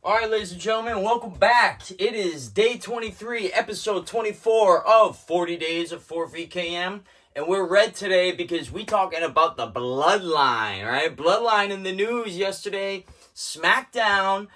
All right, ladies and gentlemen, welcome back. It is day 23, episode 24 of 40 Days of 4VKM. And we're red today because we talking about the Bloodline, right? Bloodline in the news yesterday. SmackDown.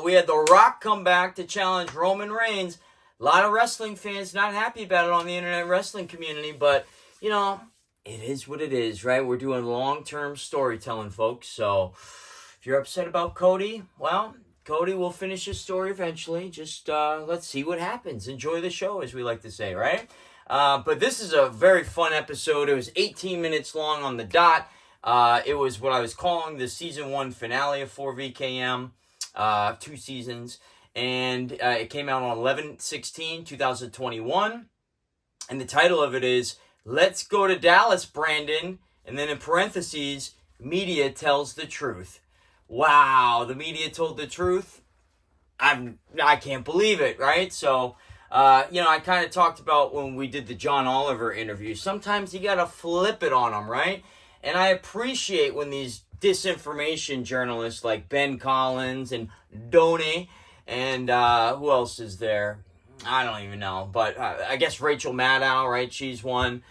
We had The Rock come back to challenge Roman Reigns. A lot of wrestling fans not happy about it on the internet wrestling community, but, you know, it is what it is, right? We're doing long-term storytelling, folks. So if you're upset about Cody, well, Cody will finish his story eventually. Just let's see what happens. Enjoy the show, as we like to say, right? But this is a very fun episode. It was 18 minutes long on the dot. It was what I was calling the season 1 finale of 4VKM, 2 seasons. And it came out on 11/16/2021. And the title of it is, Let's Go to Dallas, Brandon. And then in parentheses, media tells the truth. Wow, the media told the truth. I can't believe it, right? So, I kind of talked about when we did the John Oliver interview. Sometimes you got to flip it on them, right? And I appreciate when these disinformation journalists like Ben Collins and Donnie and who else is there? I don't even know. But I guess Rachel Maddow, right? She's one.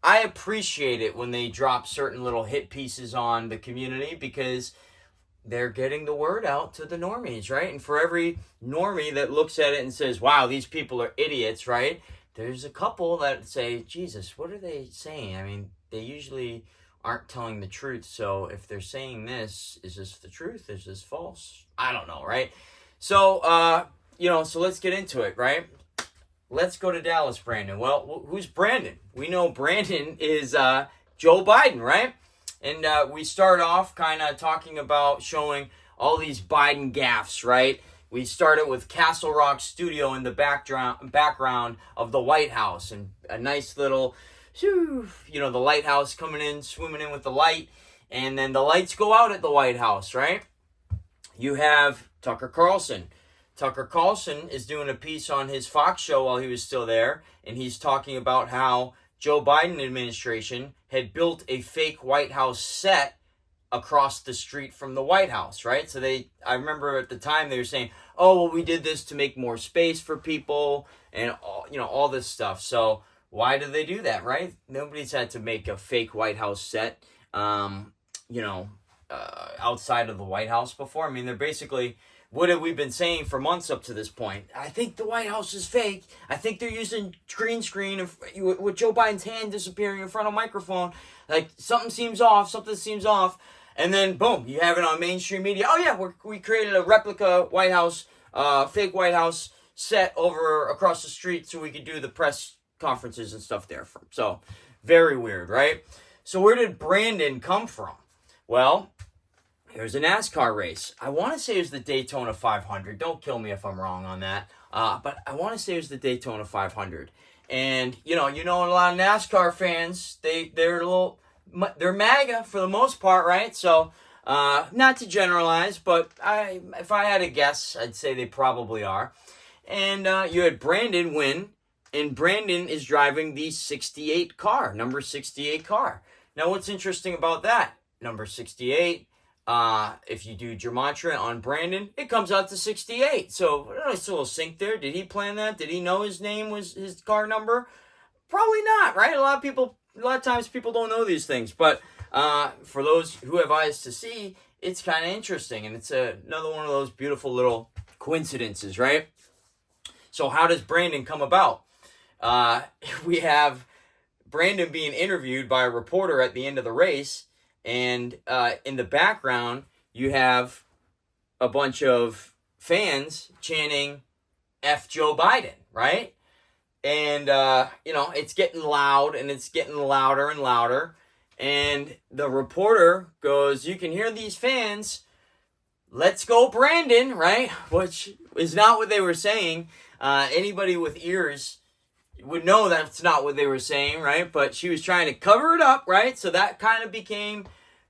I appreciate it when they drop certain little hit pieces on the community because they're getting the word out to the normies, right? And for every normie that looks at it and says, wow, these people are idiots, right? There's a couple that say, Jesus, what are they saying? I mean, they usually aren't telling the truth. So if they're saying this, is this the truth? Is this false? I don't know, right? So, so let's get into it, right? Let's go to Dallas, Brandon. Well, who's Brandon? We know Brandon is Joe Biden, right? And we start off kind of talking about showing all these Biden gaffes, right? We started with Castle Rock Studio in the background of the White House. And a nice little, the lighthouse coming in, swimming in with the light. And then the lights go out at the White House, right? You have Tucker Carlson. Tucker Carlson is doing a piece on his Fox show while he was still there, and he's talking about how Joe Biden administration had built a fake White House set across the street from the White House, right? So I remember at the time they were saying, oh, well, we did this to make more space for people and, all this stuff. So why did they do that, right? Nobody's had to make a fake White House set, outside of the White House before. I mean, they're basically... What have we been saying for months up to this point? I think the White House is fake. I think they're using green screen with Joe Biden's hand disappearing in front of a microphone. Like, something seems off. And then, boom, you have it on mainstream media. Oh, yeah, we created a replica White House, fake White House set over across the street so we could do the press conferences and stuff there. So, very weird, right? So, where did Brandon come from? Well... Here's a NASCAR race. I want to say it was the Daytona 500. Don't kill me if I'm wrong on that. But I want to say it was the Daytona 500. And, a lot of NASCAR fans, they're MAGA for the most part, right? So, not to generalize, but if I had to guess, I'd say they probably are. And you had Brandon win, and Brandon is driving the 68 car, number 68 car. Now, what's interesting about that? Number 68... if you do gematria on Brandon, it comes out to 68. So, nice little sync there. Did he plan that? Did he know his name was his car number? Probably not, right? A lot of times people don't know these things. But for those who have eyes to see, it's kind of interesting. And it's another one of those beautiful little coincidences, right? So how does Brandon come about? We have Brandon being interviewed by a reporter at the end of the race. And in the background, you have a bunch of fans chanting F Joe Biden, right? And, it's getting loud and it's getting louder and louder. And the reporter goes, you can hear these fans, let's go Brandon, right? Which is not what they were saying. Anybody with ears would know that's not what they were saying, right? But she was trying to cover it up, right? So that kind of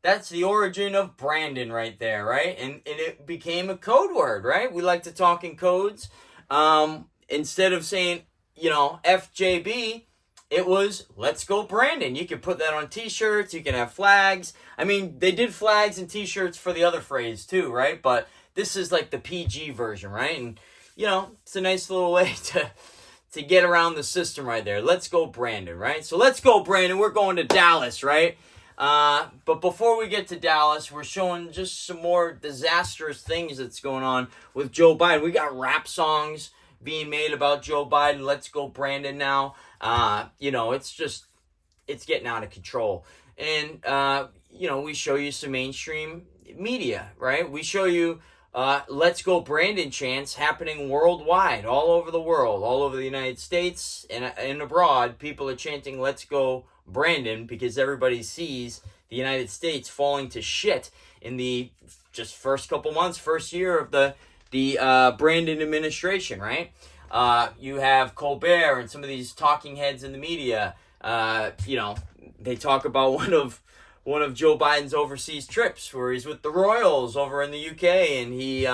that's the origin of Brandon right there, right? And it became a code word, right? We like to talk in codes. Instead of saying, FJB, it was, let's go Brandon. You can put that on t-shirts. You can have flags. I mean, they did flags and t-shirts for the other phrase too, right? But this is like the PG version, right? And, you know, it's a nice little way to get around the system right there. Let's go, Brandon, right? So let's go, Brandon. We're going to Dallas, right? But before we get to Dallas, we're showing just some more disastrous things that's going on with Joe Biden. We got rap songs being made about Joe Biden. Let's go, Brandon, now. You know, it's getting out of control. And, you know, we show you some mainstream media, right? We show you let's go, Brandon chants happening worldwide, all over the world, all over the United States and abroad. People are chanting, let's go, Brandon, because everybody sees the United States falling to shit in the just first couple months, first year of the Brandon administration, right? You have Colbert and some of these talking heads in the media. You know, they talk about one of Joe Biden's overseas trips where he's with the royals over in the UK and he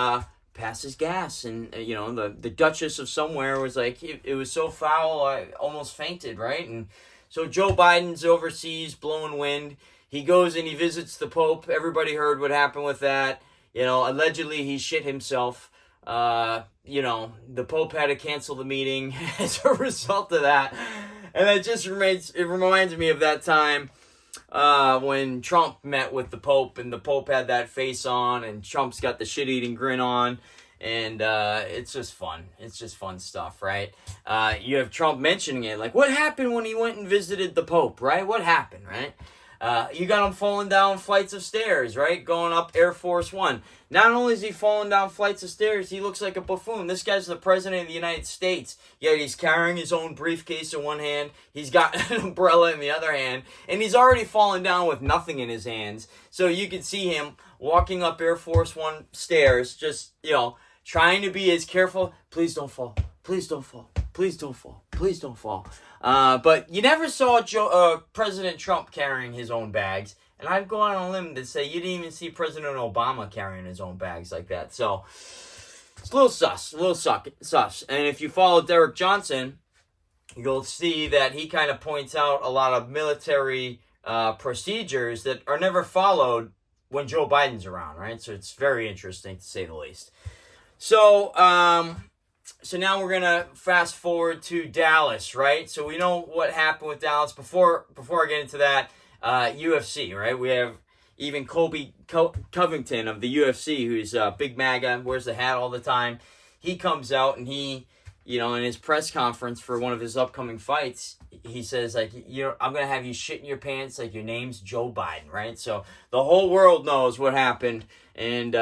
passes gas, and you know, the Duchess of somewhere was like, it was so foul I almost fainted, right? And so Joe Biden's overseas blowing wind. He goes and he visits the Pope. Everybody heard what happened with that. You know, allegedly he shit himself. You know, the Pope had to cancel the meeting as a result of that. And that just reminds me of that time when Trump met with the Pope, and the Pope had that face on, and Trump's got the shit-eating grin on, and it's just fun. It's just fun stuff, right? You have Trump mentioning it, like, what happened when he went and visited the Pope, right? What happened, right? You got him falling down flights of stairs, right? Going up Air Force One. Not only is he falling down flights of stairs, he looks like a buffoon. This guy's the president of the United States, yet he's carrying his own briefcase in one hand. He's got an umbrella in the other hand, and he's already fallen down with nothing in his hands. So you can see him walking up Air Force One stairs, just, you know, trying to be as careful. Please don't fall. Please don't fall. Please don't fall. Please don't fall. But you never saw President Trump carrying his own bags. And I'd go out on a limb to say you didn't even see President Obama carrying his own bags like that. So it's a little sus. And if you follow Derek Johnson, you'll see that he kind of points out a lot of military procedures that are never followed when Joe Biden's around, right? So it's very interesting, to say the least. So now we're going to fast forward to Dallas, right? So we know what happened with Dallas. Before I get into that, UFC, right? We have even Colby Covington of the UFC, who's big MAGA, wears the hat all the time. He comes out and he, you know, in his press conference for one of his upcoming fights, he says, like, I'm going to have you shit in your pants like your name's Joe Biden, right? So the whole world knows what happened. And,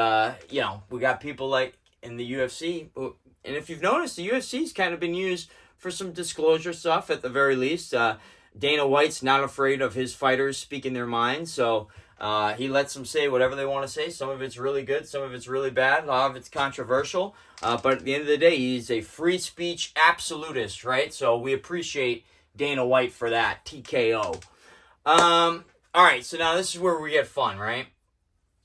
you know, we got people like in the UFC, and if you've noticed, the UFC's kind of been used for some disclosure stuff at the very least. Dana White's not afraid of his fighters speaking their minds, so he lets them say whatever they want to say. Some of it's really good, some of it's really bad, a lot of it's controversial. But at the end of the day, he's a free speech absolutist, right? So we appreciate Dana White for that. TKO. All right, so now this is where we get fun, right?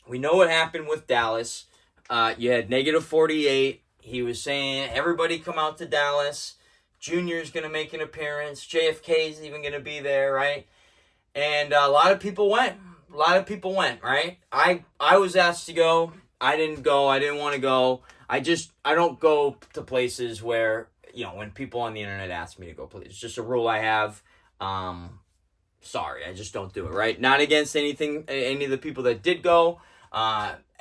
We know what happened with Dallas. You had -48. He was saying, everybody come out to Dallas. Junior's going to make an appearance. JFK's even going to be there, right? And a lot of people went. Right? I was asked to go. I didn't go. I didn't want to go. I don't go to places where, you know, when people on the internet ask me to go. It's just a rule I have. Sorry, I just don't do it, right? Not against any of the people that did go.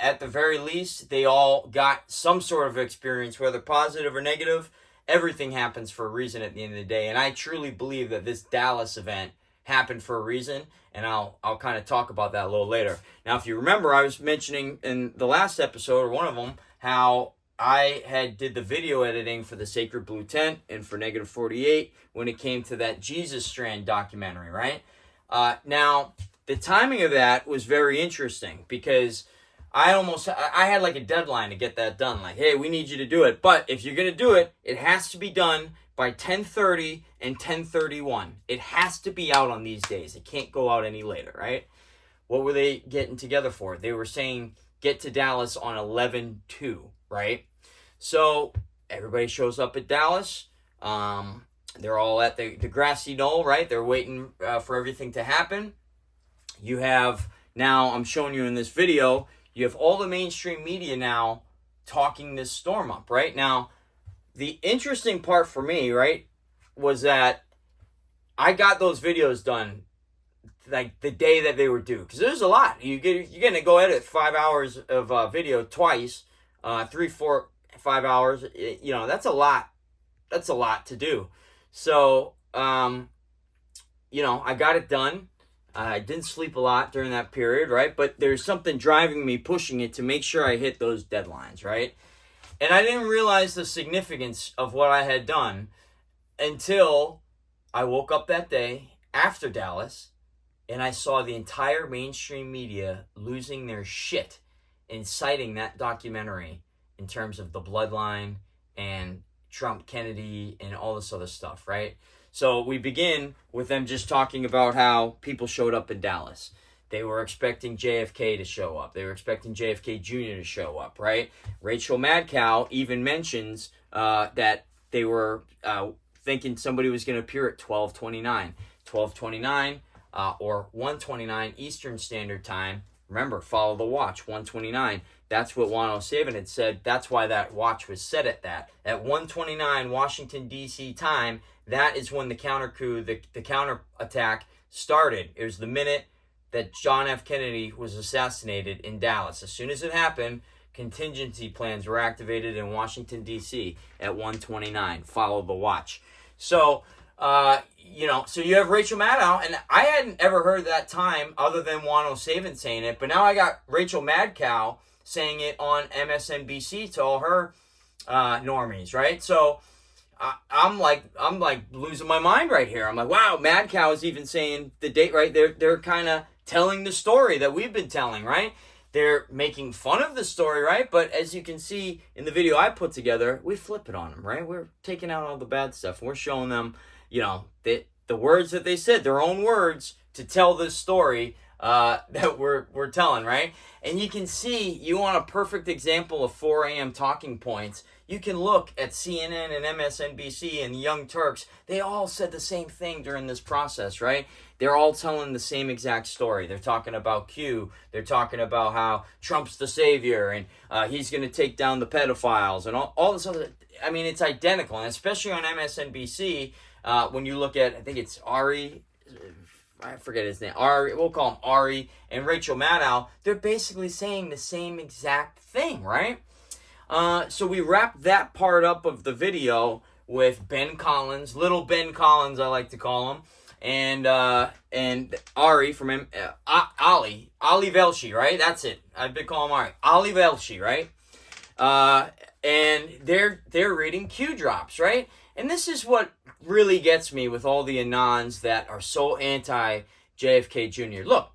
At the very least, they all got some sort of experience, whether positive or negative. Everything happens for a reason at the end of the day. And I truly believe that this Dallas event happened for a reason. And I'll kind of talk about that a little later. Now, if you remember, I was mentioning in the last episode, or one of them, how I did the video editing for the Sacred Blue Tent and for -48 when it came to that Jesus Strand documentary, right? Now, the timing of that was very interesting because I had like a deadline to get that done. Like, hey, we need you to do it. But if you're going to do it, it has to be done by 10:30 and 10:31. It has to be out on these days. It can't go out any later, right? What were they getting together for? They were saying get to Dallas on 11/2, right? So everybody shows up at Dallas. They're all at the grassy knoll, right? They're waiting for everything to happen. You have, now I'm showing you in this video, you have all the mainstream media now talking this storm up, right? Now, the interesting part for me, right, was that I got those videos done like the day that they were due, because there's a lot. You're gonna go edit 5 hours of video twice, 3, 4, 5 hours. You know, that's a lot. That's a lot to do. So, you know, I got it done. I didn't sleep a lot during that period, right? But there's something driving me, pushing it to make sure I hit those deadlines, right? And I didn't realize the significance of what I had done until I woke up that day after Dallas and I saw the entire mainstream media losing their shit in citing that documentary in terms of the bloodline and Trump, Kennedy, and all this other stuff, right? So we begin with them just talking about how people showed up in Dallas. They were expecting JFK to show up. They were expecting JFK Jr. to show up, right? Rachel Madcow even mentions that they were thinking somebody was going to appear at 12:29. 12:29 or 1:29 Eastern Standard Time. Remember, follow the watch, 1:29. That's what 107 had said. That's why that watch was set at that. At 1:29 Washington, D.C. time, that is when the counter coup, the counter attack started. It was the minute that John F. Kennedy was assassinated in Dallas. As soon as it happened, contingency plans were activated in Washington, D.C. at 1:29. Follow the watch. So, you know, so you have Rachel Maddow, and I hadn't ever heard that time other than 107 saying it, but now I got Rachel Madcow saying it on MSNBC to all her normies, right? So I'm like losing my mind right here. I'm like, wow, Madcow is even saying the date right. They're kind of telling the story that we've been telling, right? They're making fun of the story, right? But as you can see in the video I put together, we flip it on them, right? We're taking out all the bad stuff. We're showing them, you know, the words that they said, their own words, to tell this story that we're telling, right? And you can see, you want a perfect example of 4 a.m. talking points. You can look at CNN and MSNBC and the Young Turks. They all said the same thing during this process, right? They're all telling the same exact story. They're talking about Q. They're talking about how Trump's the savior and he's going to take down the pedophiles and all this other. I mean, it's identical. And especially on MSNBC, when you look at, I think it's Ari, I forget his name, Ari, we'll call him Ari, and Rachel Maddow, they're basically saying the same exact thing, right? So we wrap that part up of the video with Ben Collins, little Ben Collins, I like to call him, and Ari from Ali Velshi, right? That's it. I've been calling him Ari. Ali Velshi, right? And they're reading Q drops, right? And this is what really gets me with all the Anons that are so anti JFK Jr. Look,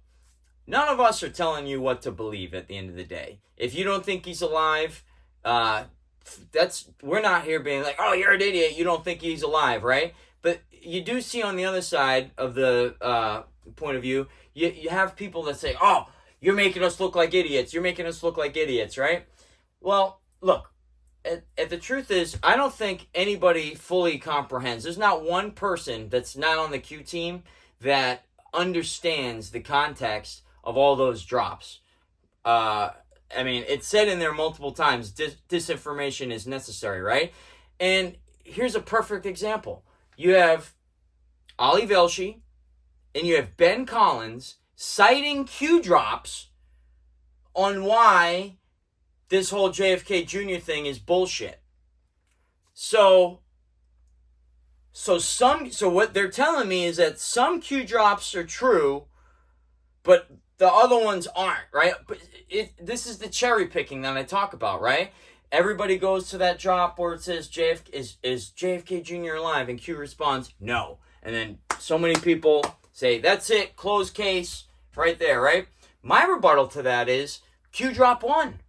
none of us are telling you what to believe at the end of the day. If you don't think he's alive, we're not here being like, oh, you're an idiot, you don't think he's alive, right? But you do see on the other side of the point of view, you have people that say, oh, you're making us look like idiots, right? Well, look, and the truth is, I don't think anybody fully comprehends. There's not one person that's not on the Q team that understands the context of all those drops. I mean, it's said in there multiple times, disinformation is necessary, right? And here's a perfect example. You have Ali Velshi and you have Ben Collins citing Q drops on why this whole JFK Jr. thing is bullshit. So what they're telling me is that some Q drops are true, but the other ones aren't, right? But this is the cherry picking that I talk about, right? Everybody goes to that drop where it says is JFK Jr. alive, and Q responds no, and then so many people say that's it, closed case, right there, right? My rebuttal to that is Q drop 1.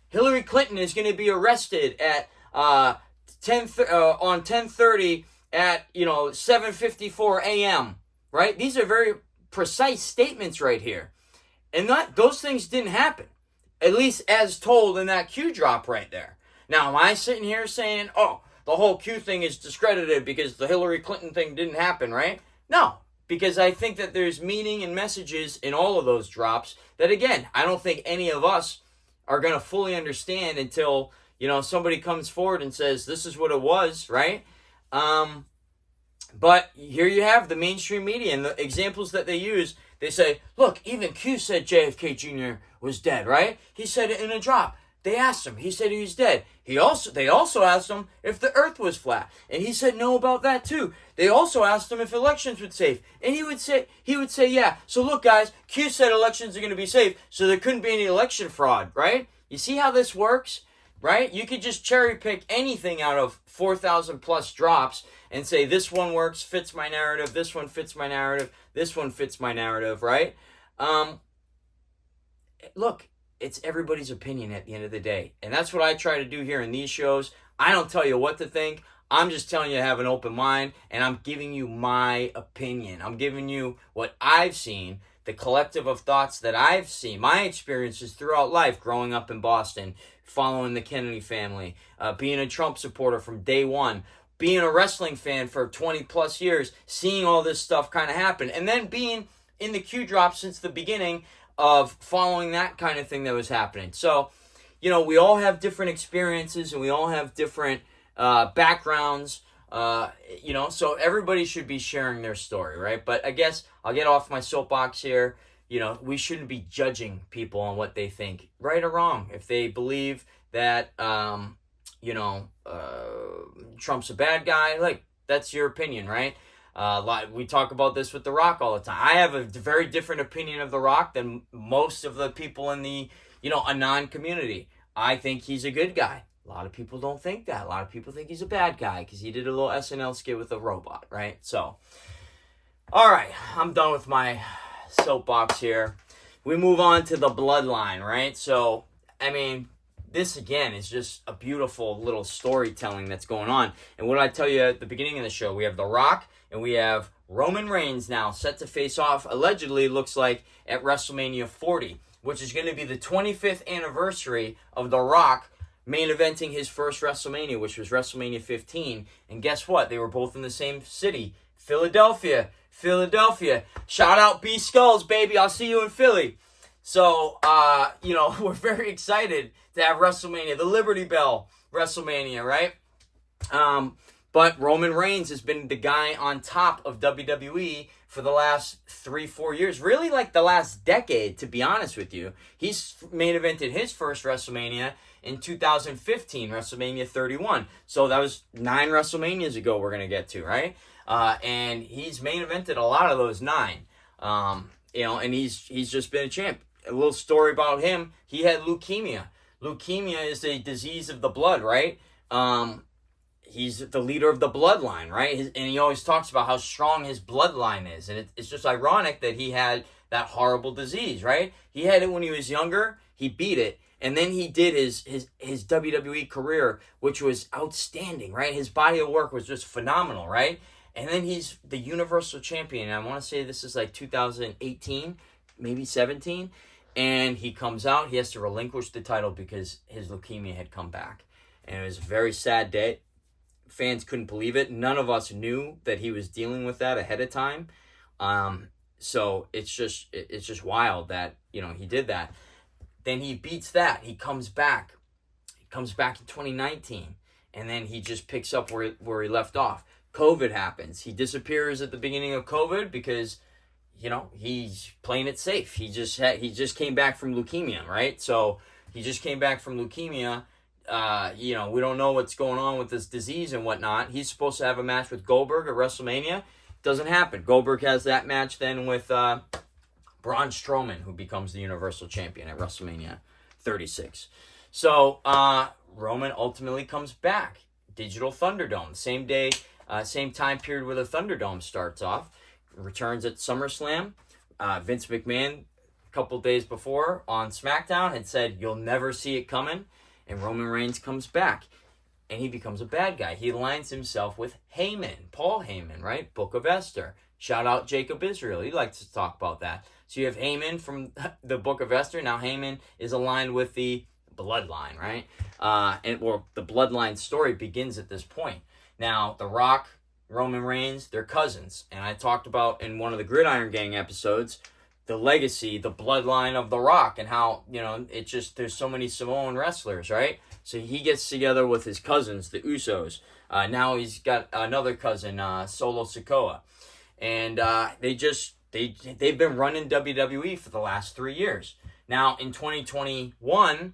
Hillary Clinton is going to be arrested at 10:30 at 7:54 a.m. Right? These are very precise statements right here, and those things didn't happen, at least as told in that Q drop right there. Now, am I sitting here saying, oh, the whole Q thing is discredited because the Hillary Clinton thing didn't happen, right? No, because I think that there's meaning and messages in all of those drops that, again, I don't think any of us are going to fully understand until, somebody comes forward and says, this is what it was, right? But here you have the mainstream media and the examples that they use. They say, look, even Q said JFK Jr. was dead, right? He said it in a drop. They asked him. He said he was dead. They also asked him if the earth was flat. And he said no about that too. They also asked him if elections were safe. And he would say yeah. So look, guys, Q said elections are going to be safe, so there couldn't be any election fraud, right? You see how this works, right? You could just cherry pick anything out of 4,000 plus drops and say this one works, fits my narrative, this one fits my narrative, this one fits my narrative, right? Look, it's everybody's opinion at the end of the day. And that's what I try to do here in these shows. I don't tell you what to think. I'm just telling you to have an open mind, and I'm giving you my opinion. I'm giving you what I've seen, the collective of thoughts that I've seen, my experiences throughout life, growing up in Boston, following the Kennedy family, being a Trump supporter from day one, being a wrestling fan for 20 plus years, seeing all this stuff kind of happen, and then being in the Q drop since the beginning of following that kind of thing that was happening. So, we all have different experiences and we all have different backgrounds, so everybody should be sharing their story, right? But I guess I'll get off my soapbox here. We shouldn't be judging people on what they think, right or wrong. If they believe that, Trump's a bad guy, like, that's your opinion, right? We talk about this with The Rock all the time. I have a very different opinion of The Rock than most of the people in the, Anon community. I think he's a good guy. A lot of people don't think that. A lot of people think he's a bad guy because he did a little SNL skit with a robot, right? So, all right, I'm done with my soapbox here. We move on to the bloodline, right? So, this again is just a beautiful little storytelling that's going on. And what did I tell you at the beginning of the show? We have The Rock and we have Roman Reigns now set to face off, allegedly, looks like, at WrestleMania 40, which is going to be the 25th anniversary of The Rock main eventing his first WrestleMania, which was WrestleMania 15. And guess what? They were both in the same city, Philadelphia. Shout out B Skulls, baby. I'll see you in Philly. So, we're very excited to have WrestleMania, the Liberty Bell WrestleMania, right? But Roman Reigns has been the guy on top of WWE for the last 3-4 years, really like the last decade, to be honest with you. He's main evented his first WrestleMania in 2015, WrestleMania 31. So that was 9 WrestleManias ago we're going to get to, right? And he's main evented a lot of those 9. And he's just been a champ. A little story about him, he had leukemia. Leukemia is a disease of the blood, right? He's the leader of the bloodline, right? And he always talks about how strong his bloodline is. And it's just ironic that he had that horrible disease, right? He had it when he was younger. He beat it. And then he did his WWE career, which was outstanding, right? His body of work was just phenomenal, right? And then he's the Universal Champion. And I want to say this is like 2018, maybe 17. And he comes out. He has to relinquish the title because his leukemia had come back. And it was a very sad day. Fans couldn't believe it. None of us knew that he was dealing with that ahead of time. So it's just wild that, he did that. Then he beats that. He comes back. He comes back in 2019. And then he just picks up where he left off. COVID happens. He disappears at the beginning of COVID because, he's playing it safe. He just came back from leukemia, right? So he just came back from leukemia. We don't know what's going on with this disease and whatnot. He's supposed to have a match with Goldberg at WrestleMania. Doesn't happen. Goldberg has that match then with Braun Strowman, who becomes the Universal Champion at WrestleMania 36. So Roman ultimately comes back. Digital Thunderdome. Same day, same time period where the Thunderdome starts off. Returns at SummerSlam. Vince McMahon, a couple days before on SmackDown, had said, "You'll never see it coming." And Roman Reigns comes back, and he becomes a bad guy. He aligns himself with Heyman, Paul Heyman, right? Book of Esther. Shout out Jacob Israel. He likes to talk about that. So you have Heyman from the Book of Esther. Now Heyman is aligned with the bloodline, right? The Bloodline Story begins at this point. Now, The Rock, Roman Reigns, they're cousins. And I talked about in one of the Gridiron Gang episodes, the legacy, the bloodline of The Rock, and how, you know, it just, there's so many Samoan wrestlers, right? So he gets together with his cousins, the Usos. Now he's got another cousin, Solo Sikoa. And they've been running WWE for the last 3 years. Now, in 2021,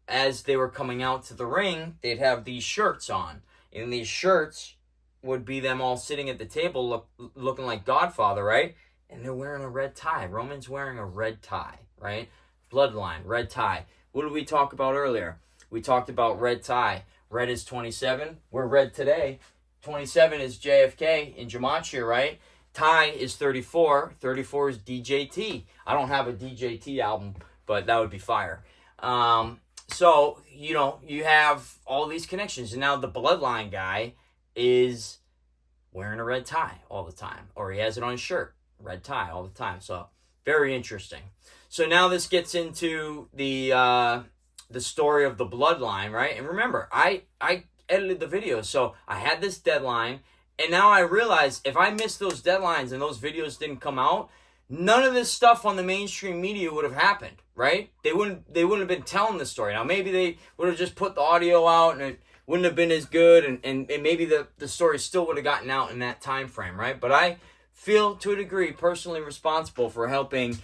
as they were coming out to the ring, they'd have these shirts on. And these shirts would be them all sitting at the table looking like Godfather, right? And they're wearing a red tie. Roman's wearing a red tie, right? Bloodline, red tie. What did we talk about earlier? We talked about red tie. Red is 27. We're red today. 27 is JFK in Gematria, right? Tie is 34. 34 is DJT. I don't have a DJT album, but that would be fire. So, you know, you have all these connections. And now the Bloodline guy is wearing a red tie all the time. Or he has it on his shirt. Red tie all the time. So, very interesting. So now this gets into the story of the Bloodline, right? And remember, I edited the video, so I had this deadline, and now I realize if I missed those deadlines and those videos didn't come out, none of this stuff on the mainstream media would have happened, right? They wouldn't have been telling the story. Now, maybe they would have just put the audio out, and it wouldn't have been as good, and maybe the story still would have gotten out in that time frame, right? But I feel, to a degree, personally responsible for helping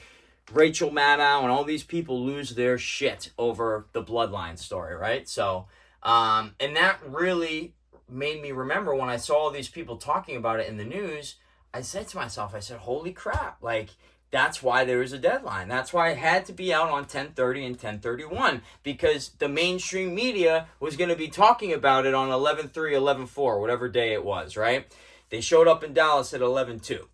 Rachel Maddow and all these people lose their shit over the Bloodline story, right? So, and that really made me remember when I saw all these people talking about it in the news. I said to myself, I said, holy crap, like, that's why there was a deadline. That's why it had to be out on 10:30 and 10:31, because the mainstream media was going to be talking about it on 11/3, 11/4, whatever day it was, right? They showed up in Dallas at 11/2.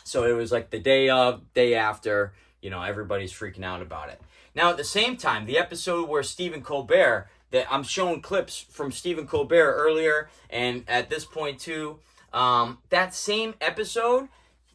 So it was like the day of, day after, you know, everybody's freaking out about it. Now, at the same time, the episode where Stephen Colbert, that I'm showing clips from Stephen Colbert earlier, and at this point too, that same episode,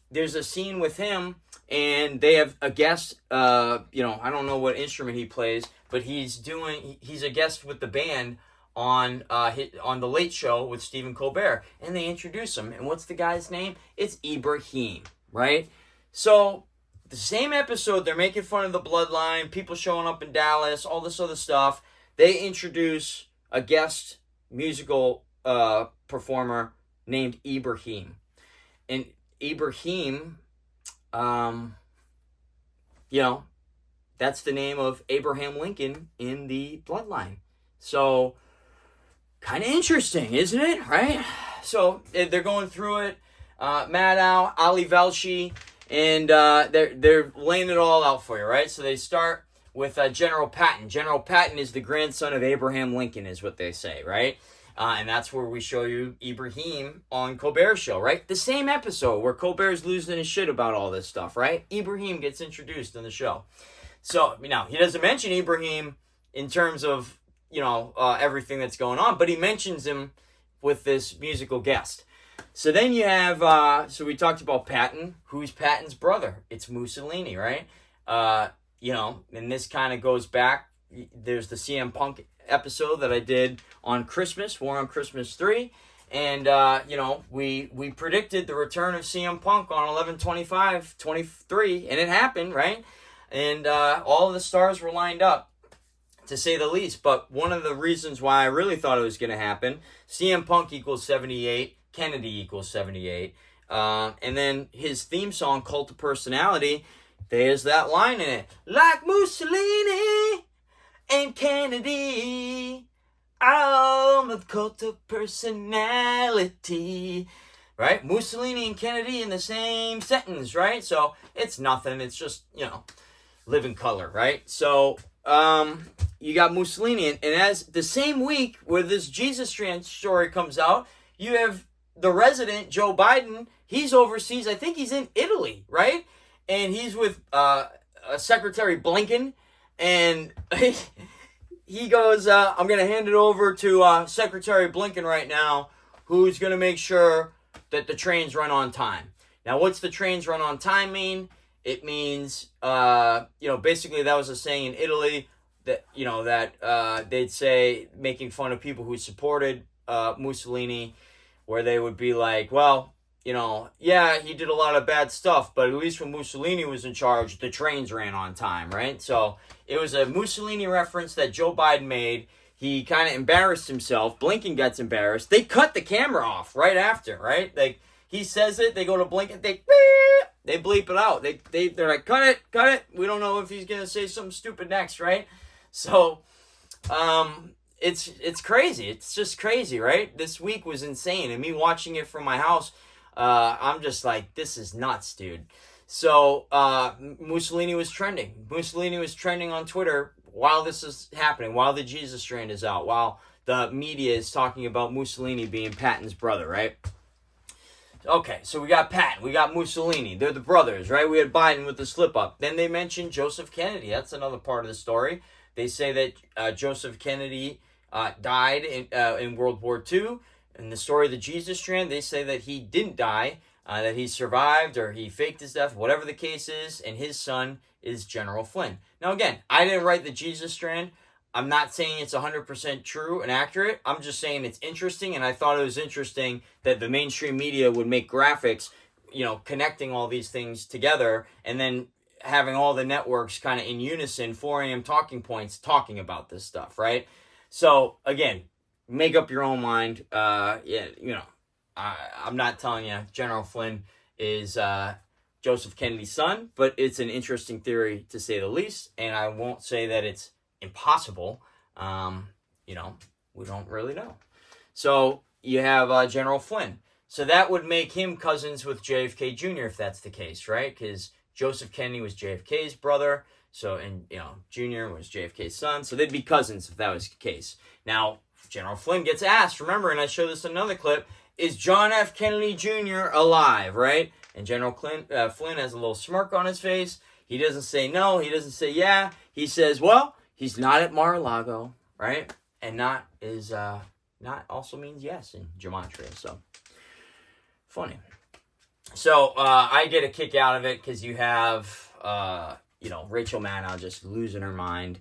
there's a scene with him, and they have a guest, you know, I don't know what instrument he plays, but he's a guest with the band on the Late Show with Stephen Colbert, and they introduce him. And what's the guy's name? It's Ibrahim, right? So the same episode, they're making fun of the Bloodline, people showing up in Dallas, all this other stuff. They introduce a guest musical performer named Ibrahim, and Ibrahim, you know, that's the name of Abraham Lincoln in the Bloodline. So, kind of interesting, isn't it? Right? So, they're going through it. Maddow, Ali Velshi, and they're laying it all out for you, right? So, they start with General Patton. General Patton is the grandson of Abraham Lincoln, is what they say, right? And that's where we show you Ibrahim on Colbert's show, right? The same episode where Colbert's losing his shit about all this stuff, right? Ibrahim gets introduced in the show. So, now, he doesn't mention Ibrahim in terms of, you know, everything that's going on, but he mentions him with this musical guest. So then you have, so we talked about Patton. Who's Patton's brother? It's Mussolini, right? You know, and this kind of goes back. There's the CM Punk episode that I did on Christmas, War on Christmas 3. And, you know, we predicted the return of CM Punk on 11/25/23, and it happened, right? And all of the stars were lined up, to say the least. But one of the reasons why I really thought it was going to happen, CM Punk equals 78, Kennedy equals 78. And then his theme song, Cult of Personality, there's that line in it. Like Mussolini and Kennedy, I'm a cult of personality. Right? Mussolini and Kennedy in the same sentence, right? So it's nothing. It's just, you know, living color, right? So you got Mussolini. And as the same week where this Jesus story comes out, you have the resident, Joe Biden. He's overseas. I think he's in Italy, right? And he's with Secretary Blinken. And he goes, I'm going to hand it over to Secretary Blinken right now, who's going to make sure that the trains run on time. Now, what's the trains run on time mean? It means, you know, basically that was a saying in Italy that, you know, that they'd say, making fun of people who supported Mussolini, where they would be like, well, yeah, he did a lot of bad stuff, but at least when Mussolini was in charge, the trains ran on time, right? So it was a Mussolini reference that Joe Biden made. He kind of embarrassed himself. Blinken gets embarrassed. They cut the camera off right after, right? Like, he says it, they go to Blinken, they bleep it out. They're like, cut it. We don't know if he's going to say something stupid next, right? So, it's crazy. It's just crazy, right? This week was insane. And me watching it from my house, I'm just like, this is nuts, dude. So, Mussolini was trending. Mussolini was trending on Twitter while this is happening, while the Jesus strand is out, while the media is talking about Mussolini being Patton's brother, right? Okay, so we got Patton, we got Mussolini. They're the brothers, right? We had Biden with the slip-up. Then they mentioned Joseph Kennedy. That's another part of the story. They say that Joseph Kennedy died in World War II. In the story of the Jesus strand, they say that he didn't die, that he survived or he faked his death, whatever the case is, and his son is General Flynn. Now, again, I didn't write the Jesus strand. I'm not saying it's 100% true and accurate. I'm just saying it's interesting, and I thought it was interesting that the mainstream media would make graphics, connecting all these things together, and then having all the networks kind of in unison, 4 a.m. talking points, talking about this stuff, right? So, again, make up your own mind. I'm not telling you General Flynn is Joseph Kennedy's son, but it's an interesting theory to say the least, and I won't say that it's impossible. We don't really know. So you have General Flynn. So that would make him cousins with JFK Jr. if that's the case, right? Because Joseph Kennedy was JFK's brother, and Jr. was JFK's son, so they'd be cousins if that was the case. Now, General Flynn gets asked, remember, and I showed this in another clip, is John F. Kennedy Jr. alive, right? And General Flynn has a little smirk on his face. He doesn't say no. He doesn't say yeah. He says, well, he's not at Mar-a-Lago, right? And not also means yes in gematria. So, funny. So, I get a kick out of it because you have, Rachel Maddow just losing her mind.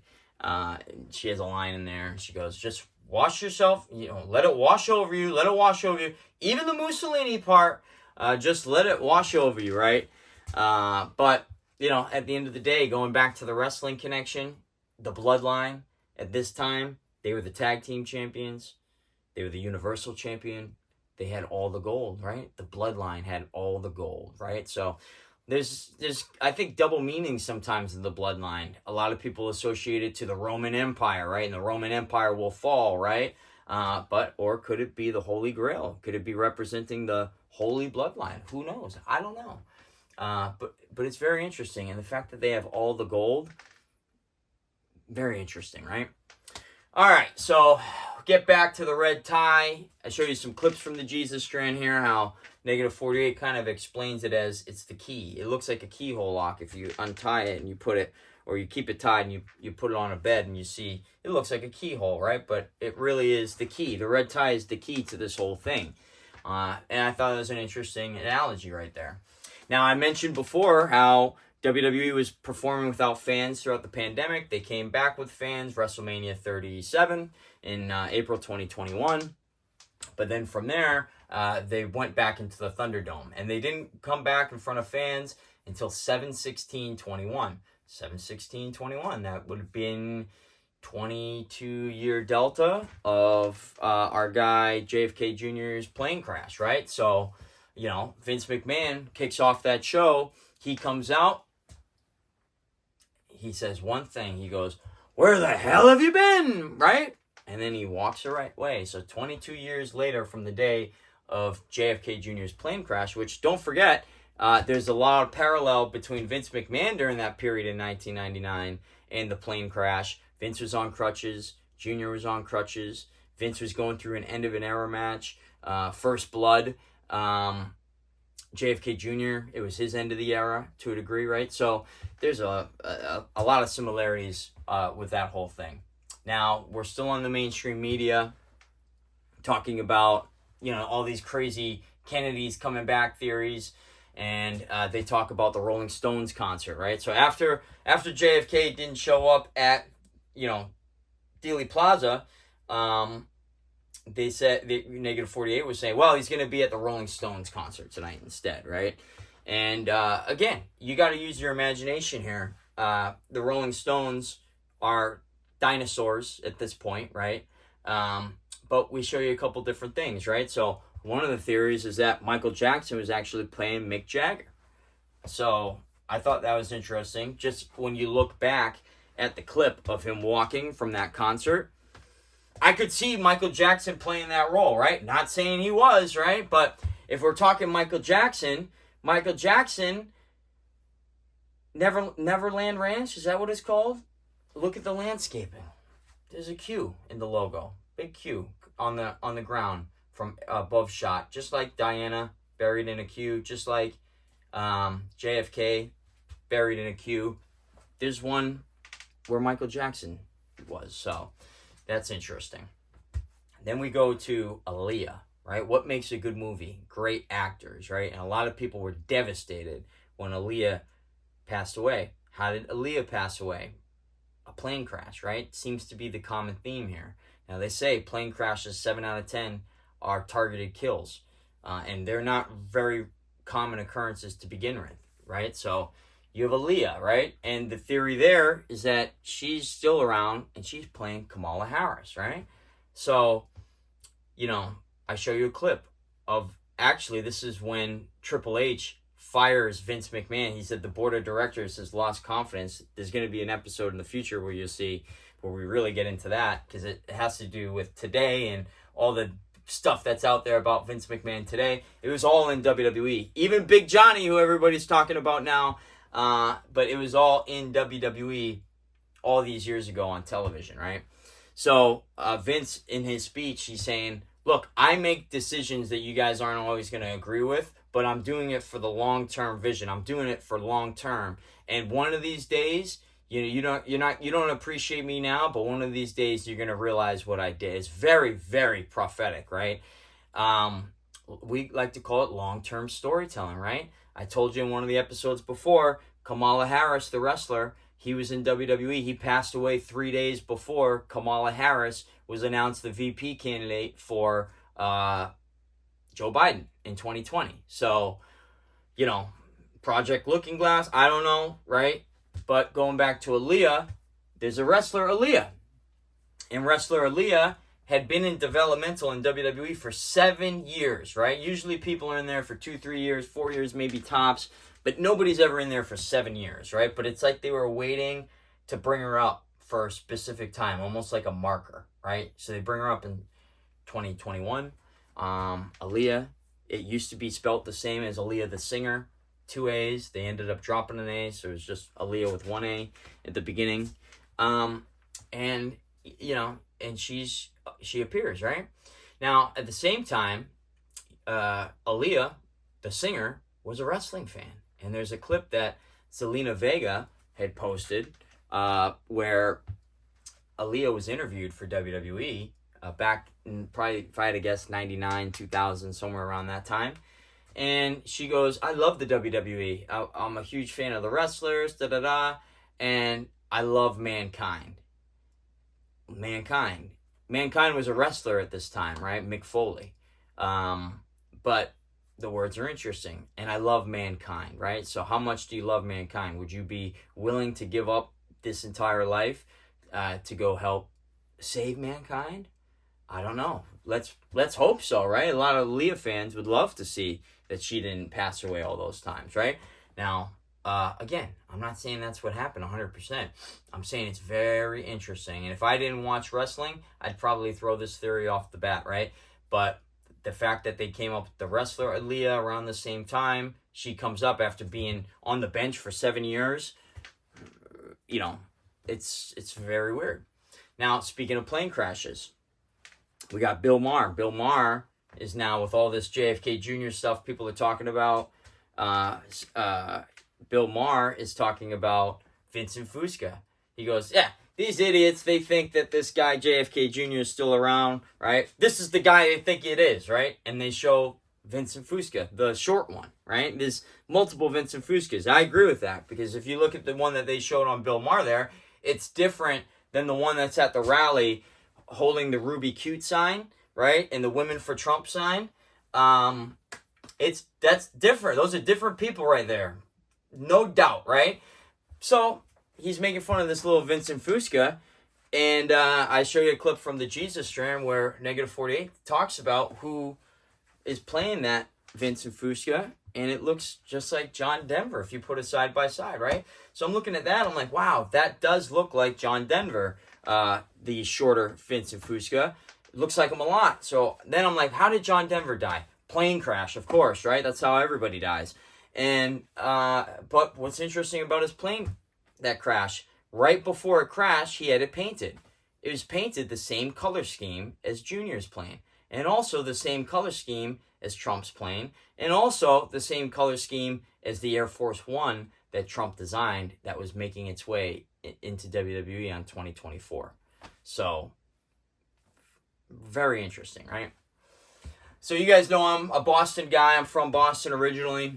She has a line in there. She goes, just wash yourself, let it wash over you. Let it wash over you. Even the Mussolini part, just let it wash over you, right? But, at the end of the day, going back to the wrestling connection, the Bloodline, at this time, they were the tag team champions. They were the Universal champion. They had all the gold, right? The Bloodline had all the gold, right? So there's I think, double meanings sometimes in the Bloodline. A lot of people associate it to the Roman Empire, right? And the Roman Empire will fall, right? Or could it be the Holy Grail? Could it be representing the Holy Bloodline? Who knows? I don't know. But it's very interesting. And the fact that they have all the gold, very interesting, right? All right, so get back to the red tie. I show you some clips from the Jesus strand here, how negative 48 kind of explains it as it's the key. It looks like a keyhole lock if you untie it and you put it, or you keep it tied and you put it on a bed and you see, it looks like a keyhole, right? But it really is the key. The red tie is the key to this whole thing. And I thought it was an interesting analogy right there. Now, I mentioned before how WWE was performing without fans throughout the pandemic. They came back with fans, WrestleMania 37 in April 2021. But then from there, they went back into the Thunderdome. And they didn't come back in front of fans until 7/16/21. 7/16/21, that would have been 22-year delta of our guy JFK Jr.'s plane crash, right? So, Vince McMahon kicks off that show. He comes out. He says one thing. He goes, where the hell have you been? Right? And then he walks the right way. So 22 years later from the day of JFK Jr.'s plane crash, which, don't forget, there's a lot of parallel between Vince McMahon during that period in 1999 and the plane crash. Vince was on crutches. Jr. was on crutches. Vince was going through an end of an era match. First Blood. JFK Jr., it was his end of the era to a degree, right? So there's a lot of similarities with that whole thing. Now, we're still on the mainstream media talking about, all these crazy Kennedy's coming back theories, and they talk about the Rolling Stones concert, right? So after JFK didn't show up at, Dealey Plaza, they said, Negative 48 was saying, well, he's going to be at the Rolling Stones concert tonight instead, right? And again, you got to use your imagination here. The Rolling Stones are dinosaurs at this point, right? But we show you a couple different things, right? So one of the theories is that Michael Jackson was actually playing Mick Jagger. So I thought that was interesting. Just when you look back at the clip of him walking from that concert, I could see Michael Jackson playing that role, right? Not saying he was, right? But if we're talking Michael Jackson, Neverland Ranch, is that what it's called? Look at the landscaping. There's a Q in the logo. Big Q on the ground from above shot. Just like Diana buried in a Q. Just like JFK buried in a Q. There's one where Michael Jackson was. So that's interesting. Then we go to Aaliyah, right? What makes a good movie? Great actors, right? And a lot of people were devastated when Aaliyah passed away. How did Aaliyah pass away? A plane crash, right? Seems to be the common theme here. Now, they say plane crashes, 7 out of 10 are targeted kills. And they're not very common occurrences to begin with, right? So you have Aaliyah, right? And the theory there is that she's still around and she's playing Kamala Harris, right? So, I show you a clip of, actually, this is when Triple H fires Vince McMahon. He said the board of directors has lost confidence. There's going to be an episode in the future where you'll see where we really get into that, because it has to do with today and all the stuff that's out there about Vince McMahon today. It was all in WWE. Even Big Johnny, who everybody's talking about now, but it was all in WWE all these years ago on television, right? So Vince, in his speech, he's saying, look, I make decisions that you guys aren't always going to agree with, but I'm doing it for the long-term vision. I'm doing it for long-term. And one of these days, you don't appreciate me now, but one of these days you're going to realize what I did. It's very, very prophetic, right? We like to call it long-term storytelling, right? I told you in one of the episodes before, Kamala Harris, the wrestler, he was in WWE. He passed away 3 days before Kamala Harris was announced the VP candidate for Joe Biden in 2020. So, Project Looking Glass, I don't know, right? But going back to Aaliyah, there's a wrestler, Aaliyah. And wrestler Aaliyah had been in developmental in WWE for 7 years, right? Usually people are in there for 2, 3 years, 4 years, maybe tops. But nobody's ever in there for 7 years, right? But it's like they were waiting to bring her up for a specific time, almost like a marker, right? So they bring her up in 2021. Aaliyah, it used to be spelt the same as Aaliyah the singer, 2 A's. They ended up dropping an A, so it was just Aaliyah with 1 A at the beginning. And she appears, right? Now, at the same time, Aaliyah, the singer, was a wrestling fan. And there's a clip that Zelina Vega had posted where Aaliyah was interviewed for WWE back in probably, if I had to guess, 99, 2000, somewhere around that time. And she goes, I love the WWE. I'm a huge fan of the wrestlers, and I love Mankind. Mankind was a wrestler at this time, right? Mick Foley. But the words are interesting. And I love Mankind, right? So how much do you love Mankind? Would you be willing to give up this entire life to go help save Mankind? I don't know. Let's hope so, right? A lot of Leah fans would love to see that she didn't pass away all those times, right? Now, again, I'm not saying that's what happened 100%. I'm saying it's very interesting. And if I didn't watch wrestling, I'd probably throw this theory off the bat, right? But the fact that they came up with the wrestler Aaliyah around the same time, she comes up after being on the bench for 7 years, it's very weird. Now, speaking of plane crashes, we got Bill Maher. Bill Maher is now, with all this JFK Jr. stuff people are talking about, Bill Maher is talking about Vincent Fusca. He goes, yeah, these idiots, they think that this guy JFK Jr. is still around, right? This is the guy they think it is, right? And they show Vincent Fusca, the short one, right? There's multiple Vincent Fuscas. I agree with that, because if you look at the one that they showed on Bill Maher there, it's different than the one that's at the rally holding the Ruby Cute sign, right? And the Women for Trump sign. That's different. Those are different people right there. No doubt, right? So he's making fun of this little Vincent Fusca. And I show you a clip from the Jesus Strand where Negative 48 talks about who is playing that Vincent Fusca. And it looks just like John Denver if you put it side by side, right? So I'm looking at that. I'm like, wow, that does look like John Denver, the shorter Vincent Fusca. It looks like him a lot. So then I'm like, how did John Denver die? Plane crash, of course, right? That's how everybody dies. And but what's interesting about his plane, that crash, right before it crashed, he had it painted. It was painted the same color scheme as Junior's plane, and also the same color scheme as Trump's plane, and also the same color scheme as the Air Force One that Trump designed that was making its way into WWE on 2024. So, very interesting, right? So you guys know I'm a Boston guy. I'm from Boston originally.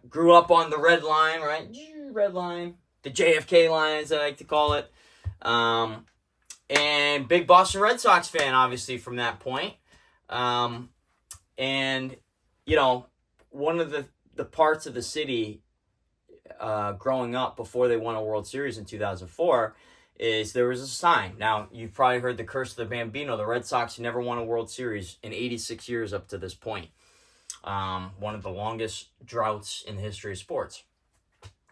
Grew up on the red line, right? Red line. The JFK line, as I like to call it. And big Boston Red Sox fan, obviously, from that point. And, you know, one of the parts of the city growing up before they won a World Series in 2004 is there was a sign. Now, you've probably heard the curse of the Bambino. The Red Sox never won a World Series in 86 years up to this point. One of the longest droughts in the history of sports.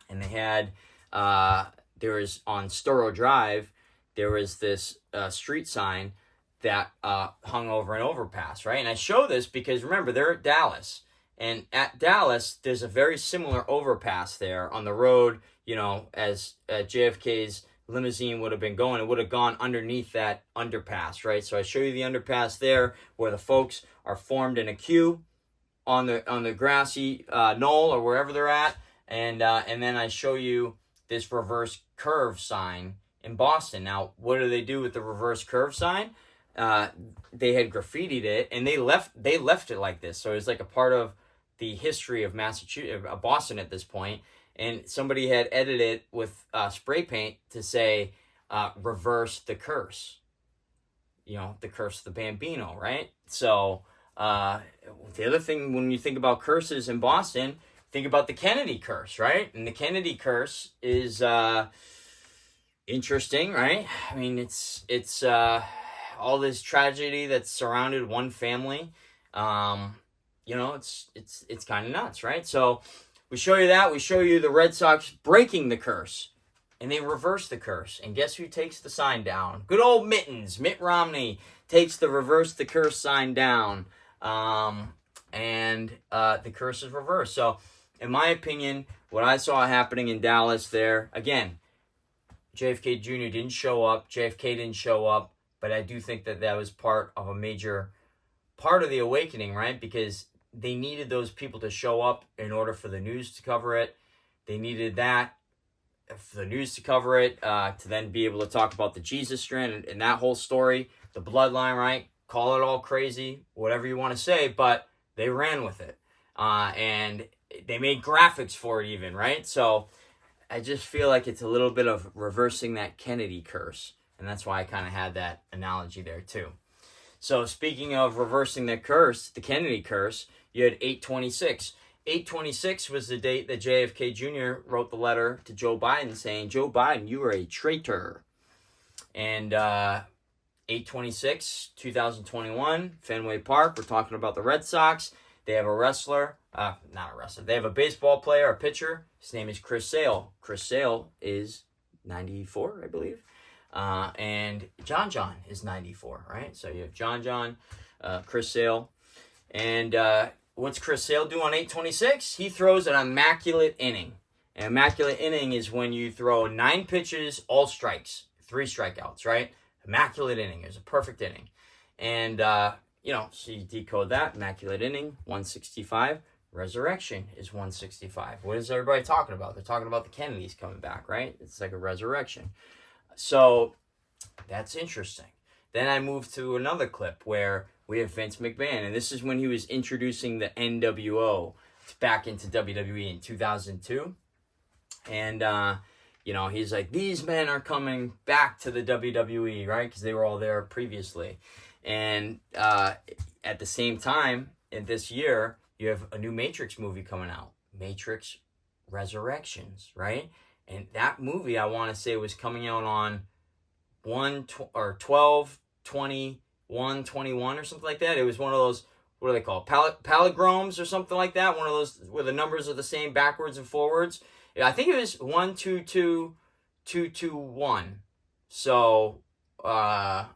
And they had, there was on Storrow Drive, there was this street sign that hung over an overpass, right? And I show this because, remember, they're at Dallas. And at Dallas, there's a very similar overpass there on the road, you know, as JFK's limousine would have been going. It would have gone underneath that underpass, right? So I show you the underpass there where the folks are formed in a queue on the grassy knoll or wherever they're at. And then I show you this reverse curve sign in Boston. Now, what do they do with the reverse curve sign? They had graffitied it, and they left it like this. So it's like a part of the history of Massachusetts, Boston at this point. And somebody had edited it with spray paint to say, reverse the curse. You know, the curse of the Bambino, right? So the other thing, when you think about curses in Boston, think about the Kennedy curse, right? And the Kennedy curse is interesting, right? I mean, it's all this tragedy that's surrounded one family. You know, it's kind of nuts, right? So we show you that. We show you the Red Sox breaking the curse, and they reverse the curse. And guess who takes the sign down? Good old Mittens. Mitt Romney takes the reverse the curse sign down, and the curse is reversed. So, in my opinion, what I saw happening in Dallas there, again, JFK Jr. didn't show up, JFK didn't show up, but I do think that was part of a major part of the awakening, right? Because they needed those people to show up in order for the news to cover it. They needed that for the news to cover it, to then be able to talk about the Jesus Strand and that whole story, the bloodline, right? Call it all crazy, whatever you want to say, but they ran with it. And they made graphics for it even, right? So I just feel like it's a little bit of reversing that Kennedy curse. And that's why I kind of had that analogy there too. So speaking of reversing the curse, the Kennedy curse, you had 8/26. 8/26 was the date that JFK Jr. wrote the letter to Joe Biden saying, Joe Biden, you are a traitor. And 8/26, 2021, Fenway Park, we're talking about the Red Sox. They have a wrestler, not a wrestler, they have a baseball player, a pitcher. His name is Chris Sale. Chris Sale is 94, I believe. And John is 94, right? So you have John, Chris Sale. And what's Chris Sale do on 8/26? He throws an immaculate inning. An immaculate inning is when you throw 9 pitches, all strikes, 3 strikeouts, right? Immaculate inning. It was a perfect inning. And, you know, so you decode that. Immaculate inning, 165. Resurrection is 165. What is everybody talking about? They're talking about the Kennedys coming back, right? It's like a resurrection. So that's interesting. Then I moved to another clip where we have Vince McMahon, and this is when he was introducing the NWO back into WWE in 2002. And, you know, he's like, these men are coming back to the WWE, right? Because they were all there previously. And at the same time, in this year, you have a new Matrix movie coming out, Matrix Resurrections, right? And that movie, I want to say, was coming out on 12/21/21 or something like that. It was one of those, what are they called? Palindromes or something like that. One of those where the numbers are the same backwards and forwards. I think it was 122-221. So, I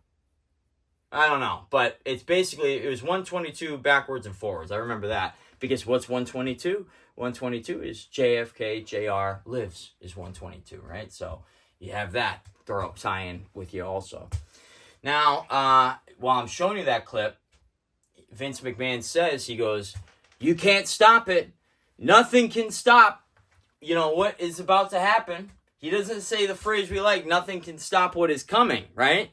don't know. But it's basically, it was 122 backwards and forwards. I remember that. Because what's 122? 122 is JFK Jr. lives is 122, right? So you have that tie-in with you also. Now, while I'm showing you that clip, Vince McMahon says, he goes, "You can't stop it. Nothing can stop, what is about to happen." He doesn't say the phrase we like, nothing can stop what is coming, right?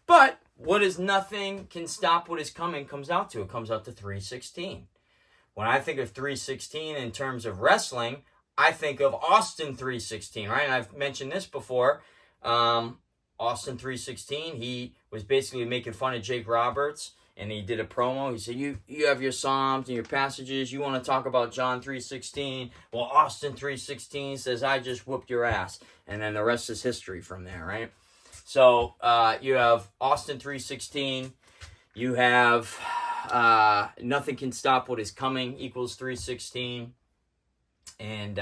But what is nothing can stop what is coming comes out to? It comes out to 316. When I think of 316 in terms of wrestling, I think of Austin 316, right? And I've mentioned this before. Austin 316, he was basically making fun of Jake Roberts, and he did a promo. He said, you have your Psalms and your passages. You want to talk about John 3:16. Well, Austin 3:16 says, I just whooped your ass. And then the rest is history from there, right? So you have Austin 3:16. You have nothing can stop what is coming equals 3:16. And,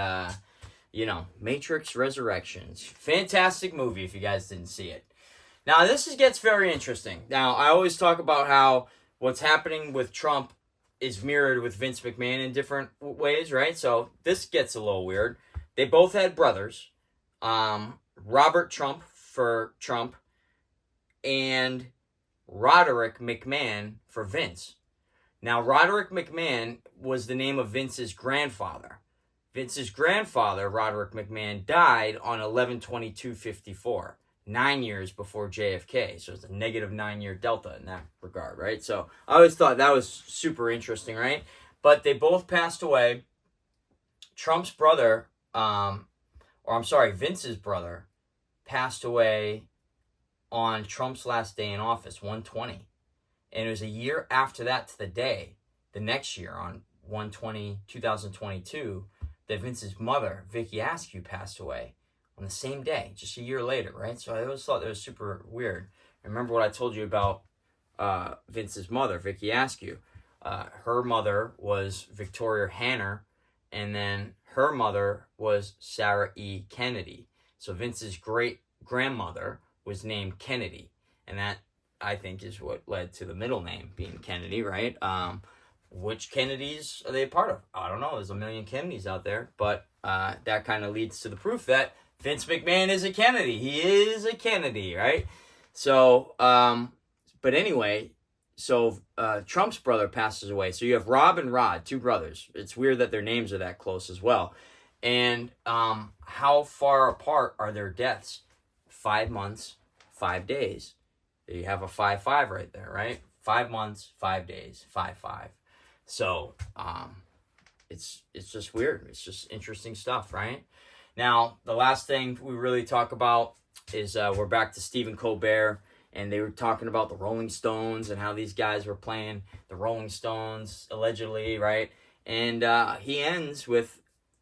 Matrix Resurrections. Fantastic movie if you guys didn't see it. Now, this gets very interesting. Now, I always talk about how what's happening with Trump is mirrored with Vince McMahon in different ways, right? So, this gets a little weird. They both had brothers. Robert Trump for Trump and Roderick McMahon for Vince. Now, Roderick McMahon was the name of Vince's grandfather. Vince's grandfather, Roderick McMahon, died on 11/22/54. 9 years before JFK. So it's a negative 9-year delta in that regard, right? So I always thought that was super interesting, right? But they both passed away. Trump's brother, Vince's brother, passed away on Trump's last day in office, 1/20. And it was a year after that to the day, the next year on 1/20/2022, that Vince's mother, Vicky Askew, passed away. On the same day, just a year later, right? So I always thought that was super weird. Remember what I told you about Vince's mother, Vicky Askew. Her mother was Victoria Hanner, and then her mother was Sarah E. Kennedy. So Vince's great-grandmother was named Kennedy, and that, I think, is what led to the middle name being Kennedy, right? Which Kennedys are they a part of? I don't know. There's a million Kennedys out there, but that kind of leads to the proof that Vince McMahon is a Kennedy. He is a Kennedy, right? So, but anyway, Trump's brother passes away. So you have Rob and Rod, two brothers. It's weird that their names are that close as well. And how far apart are their deaths? 5 months, 5 days. You have a 5-5 right there, right? 5 months, 5 days, 5-5. So, it's just weird. It's just interesting stuff, right? Now, the last thing we really talk about is we're back to Stephen Colbert, and they were talking about the Rolling Stones and how these guys were playing the Rolling Stones, allegedly, right? And he ends with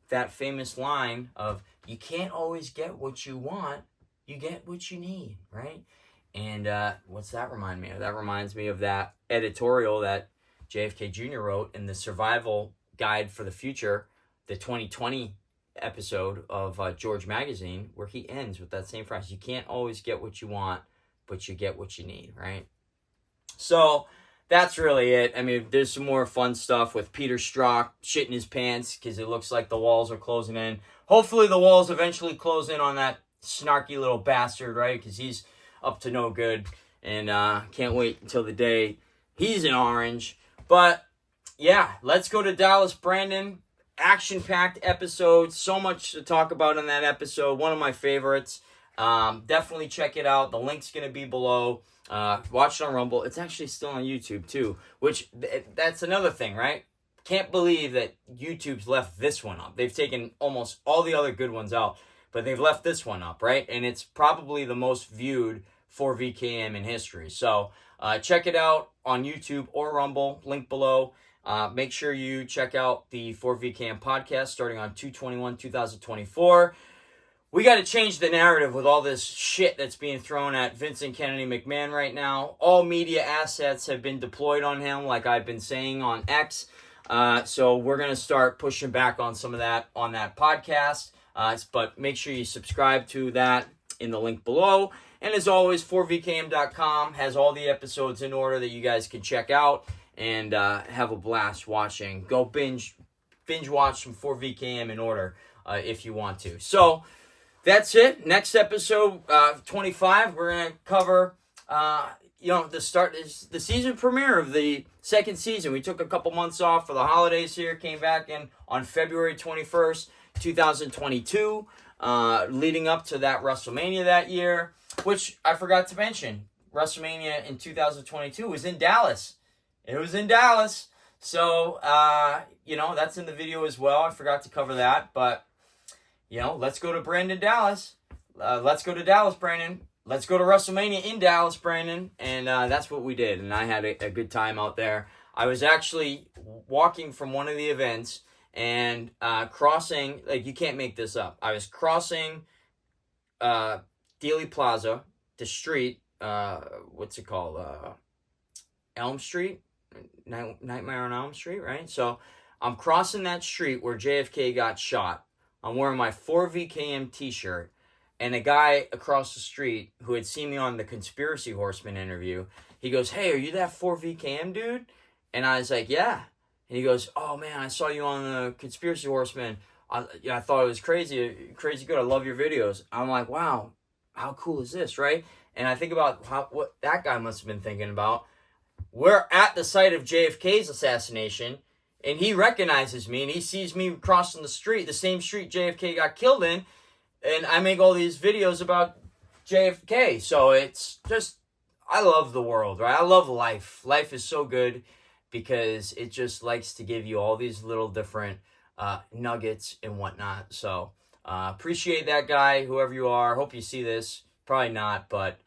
that famous line of, you can't always get what you want, you get what you need, right? And what's that remind me of? That reminds me of that editorial that JFK Jr. wrote in the Survival Guide for the Future, the 2020 episode of George Magazine, where he ends with that same phrase. You can't always get what you want, but you get what you need, right? So that's really it. I mean, there's some more fun stuff with Peter Strzok shitting his pants because it looks like the walls are closing in. Hopefully the walls eventually close in on that snarky little bastard, right? Because he's up to no good, and can't wait until the day he's in orange. But yeah, let's go to Dallas, Brandon. Action-packed episode. So much to talk about in that episode. One of my favorites. Definitely check it out. The link's going to be below. Watch it on Rumble. It's actually still on YouTube, too. Which, that's another thing, right? Can't believe that YouTube's left this one up. They've taken almost all the other good ones out. But they've left this one up, right? And it's probably the most viewed 4VKM in history. So check it out on YouTube or Rumble, link below. Make sure you check out the 4VKM podcast starting on 2/21/2024. We got to change the narrative with all this shit that's being thrown at Vincent Kennedy McMahon right now. All media assets have been deployed on him, like I've been saying on X. So we're going to start pushing back on some of that on that podcast. But make sure you subscribe to that in the link below. And as always, 4vkm.com has all the episodes in order that you guys can check out and have a blast watching. Go binge watch some 4VKM in order if you want to. So that's it. Next episode, 25, we're going to cover, the season premiere of the second season. We took a couple months off for the holidays here, came back in on February 21st, 2022, leading up to that WrestleMania that year, which I forgot to mention. WrestleMania in 2022 was in Dallas. It was in Dallas. So, that's in the video as well. I forgot to cover that, but let's go to Brandon, Dallas. Let's go to Dallas, Brandon. Let's go to WrestleMania in Dallas, Brandon. And that's what we did. And I had a good time out there. I was actually walking from one of the events and crossing, you can't make this up. I was crossing Dealey Plaza, the street, what's it called? Elm Street? Nightmare on Elm Street, right? So I'm crossing that street where JFK got shot. I'm wearing my 4VKM t-shirt, and a guy across the street who had seen me on the Conspiracy Horseman interview, he goes, "Hey, are you that 4VKM dude?" And I was like, "Yeah." And he goes, "Oh man, I saw you on the Conspiracy Horseman. I thought it was crazy good. I love your videos." I'm like, "Wow, how cool is this, right?" And I think about what that guy must have been thinking about. We're at the site of JFK's assassination, and he recognizes me, and he sees me crossing the street, the same street JFK got killed in, and I make all these videos about JFK. So it's just, I love the world, right? I love life. Life is so good because it just likes to give you all these little different nuggets and whatnot. So appreciate that guy, whoever you are. Hope you see this. Probably not, but,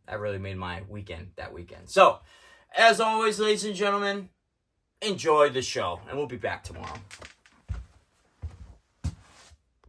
that really made my weekend that weekend. So, as always, ladies and gentlemen, enjoy the show, and we'll be back tomorrow.